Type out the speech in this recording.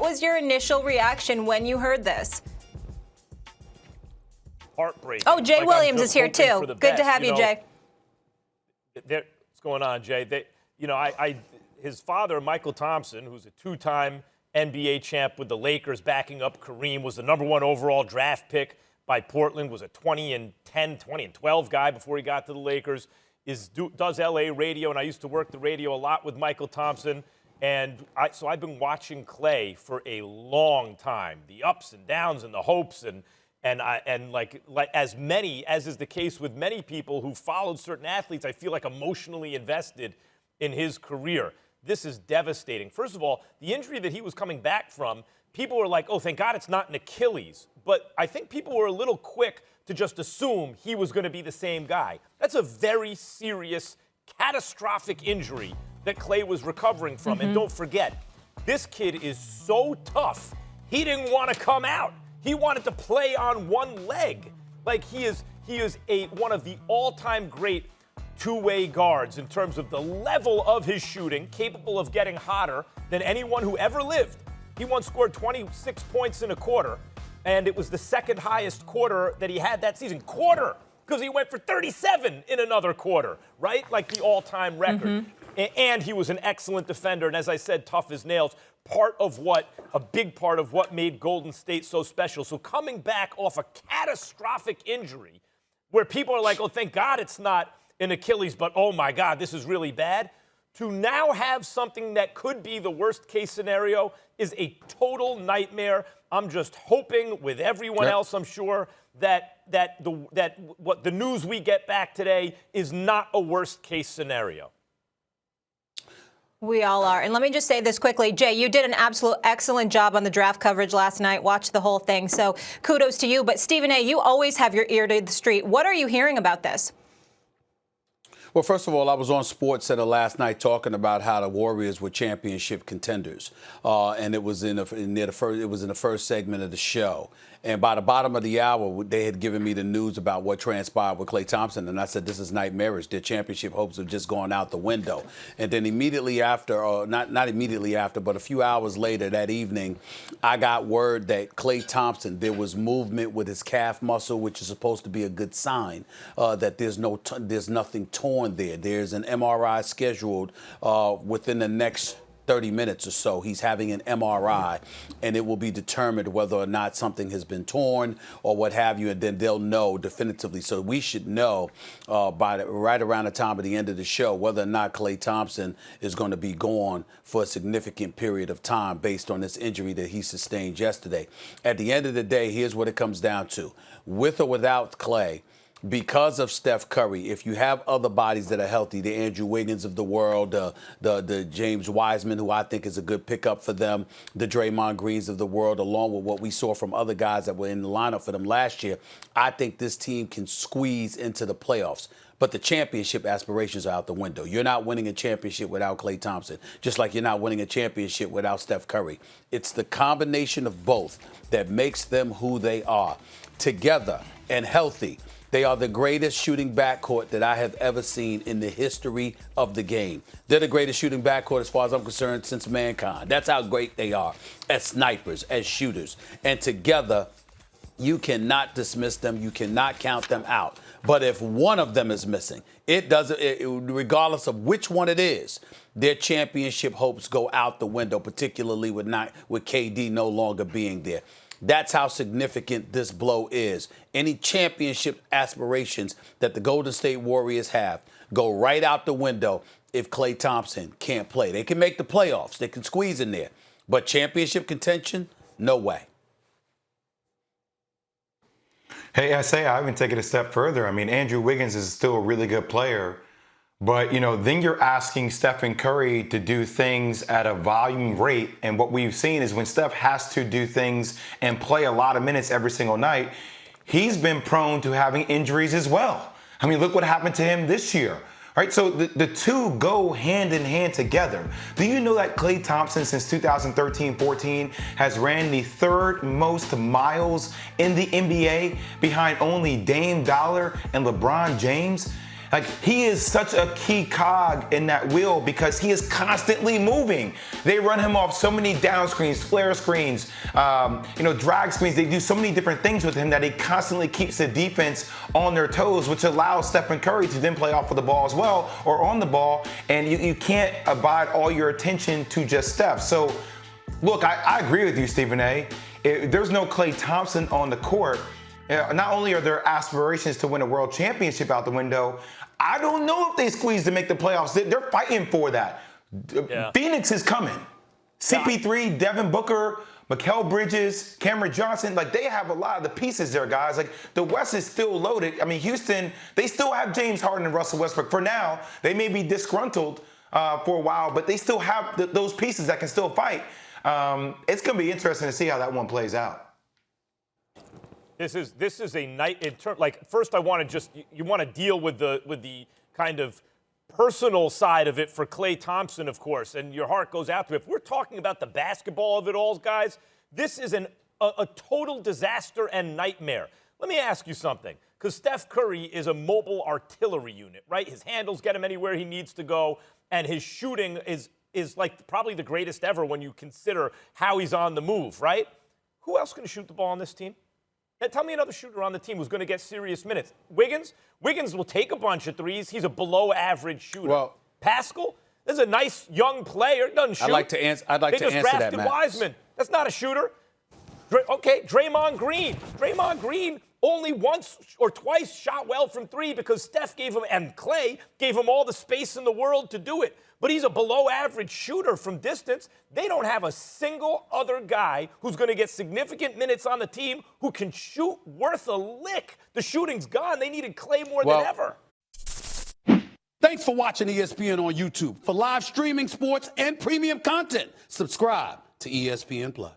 was your initial reaction when you heard this? Heartbreaking. Oh, Jay Williams is here too. Good to have you, Jay. What's going on, Jay? His father, Michael Thompson, who's a two-time NBA champ with the Lakers, backing up Kareem, was the number 1 overall draft pick by Portland, was a 20-12 guy before he got to the Lakers, does LA radio, and I used to work the radio a lot with Michael Thompson. And so I've been watching Klay for a long time, the ups and downs and the hopes and like as is the case with many people who followed certain athletes, I feel like emotionally invested in his career. This is devastating. First of all, the injury that he was coming back from, people were like, oh, thank God it's not an Achilles. But I think people were a little quick to just assume he was going to be the same guy. That's a very serious, catastrophic injury that Klay was recovering from. Mm-hmm. And don't forget, this kid is so tough, he didn't want to come out. He wanted to play on one leg. Like he is one of the all-time great two-way guards in terms of the level of his shooting, capable of getting hotter than anyone who ever lived. He once scored 26 points in a quarter, and it was the second highest quarter that he had that season. Quarter, because he went for 37 in another quarter, right? Like the all-time record. Mm-hmm. And he was an excellent defender, and as I said, tough as nails. A big part of what made Golden State so special. So coming back off a catastrophic injury where people are like, oh, thank God it's not an Achilles, but oh my God, this is really bad. To now have something that could be the worst case scenario is a total nightmare. I'm just hoping with everyone else, I'm sure, that what the news we get back today is not a worst case scenario. We all are. And let me just say this quickly. Jay, you did an absolute excellent job on the draft coverage last night. Watched the whole thing. So kudos to you. But Stephen A., you always have your ear to the street. What are you hearing about this? Well, first of all, I was on SportsCenter last night talking about how the Warriors were championship contenders, and it was in the first segment of the show. And by the bottom of the hour, they had given me the news about what transpired with Klay Thompson, and I said, this is nightmarish. Their championship hopes have just gone out the window. And then immediately after, or not immediately after, but a few hours later that evening, I got word that Klay Thompson, there was movement with his calf muscle, which is supposed to be a good sign that there's nothing torn there. There's an MRI scheduled within the next 30 minutes or so. He's having an MRI, and it will be determined whether or not something has been torn or what have you, and then they'll know definitively. So we should know right around the time of the end of the show whether or not Klay Thompson is going to be gone for a significant period of time based on this injury that he sustained yesterday. At the end of the day, here's what it comes down to. With or without Klay, because of Steph Curry, if you have other bodies that are healthy, the Andrew Wiggins of the world, the James Wiseman, who I think is a good pickup for them, the Draymond Greens of the world, along with what we saw from other guys that were in the lineup for them last year, I think this team can squeeze into the playoffs. But the championship aspirations are out the window. You're not winning a championship without Klay Thompson, just like you're not winning a championship without Steph Curry. It's the combination of both that makes them who they are. Together and healthy, they are the greatest shooting backcourt that I have ever seen in the history of the game. They're the greatest shooting backcourt, as far as I'm concerned, since mankind. That's how great they are as snipers, as shooters. And together, you cannot dismiss them. You cannot count them out. But if one of them is missing, regardless of which one it is, their championship hopes go out the window, particularly with KD no longer being there. That's how significant this blow is. Any championship aspirations that the Golden State Warriors have go right out the window if Klay Thompson can't play. They can make the playoffs. They can squeeze in there. But championship contention, no way. Hey, I even take it a step further. I mean, Andrew Wiggins is still a really good player. But, then you're asking Stephen Curry to do things at a volume rate. And what we've seen is when Steph has to do things and play a lot of minutes every single night, he's been prone to having injuries as well. I mean, look what happened to him this year. Right? So the two go hand in hand together. Do you know that Klay Thompson since 2013-14 has ran the third most miles in the NBA behind only Dame Dollar and LeBron James? Like, he is such a key cog in that wheel because he is constantly moving. They run him off so many down screens, flare screens, drag screens. They do so many different things with him that he constantly keeps the defense on their toes, which allows Stephen Curry to then play off of the ball as well or on the ball. And you can't abide all your attention to just Steph. So, look, I agree with you, Stephen A. If there's no Klay Thompson on the court, not only are there aspirations to win a world championship out the window, I don't know if they squeeze to make the playoffs. They're fighting for that. Yeah. Phoenix is coming. CP3, Devin Booker, Mikal Bridges, Cameron Johnson, like, they have a lot of the pieces there, guys. Like, the West is still loaded. I mean, Houston, they still have James Harden and Russell Westbrook. For now, they may be disgruntled for a while, but they still have those pieces that can still fight. It's going to be interesting to see how that one plays out. This is a night in turn. Like, first, I want to you want to deal with the kind of personal side of it for Klay Thompson, of course, and your heart goes out to him. If we're talking about the basketball of it all, guys, this is a total disaster and nightmare. Let me ask you something, because Steph Curry is a mobile artillery unit, right? His handles get him anywhere he needs to go, and his shooting is like probably the greatest ever when you consider how he's on the move, right? Who else can shoot the ball on this team? Tell me another shooter on the team who's going to get serious minutes. Wiggins will take a bunch of threes. He's a below-average shooter. Well, Pascal, this is a nice young player. Doesn't shoot. I'd like to answer that, Matt. Wiseman. That's not a shooter. Okay, Draymond Green. Draymond Green only once or twice shot well from three because Steph gave him, and Klay gave him all the space in the world to do it. But he's a below-average shooter from distance. They don't have a single other guy who's going to get significant minutes on the team who can shoot worth a lick. The shooting's gone. They needed Klay more than ever. Thanks for watching ESPN on YouTube. For live streaming sports and premium content, subscribe to ESPN+.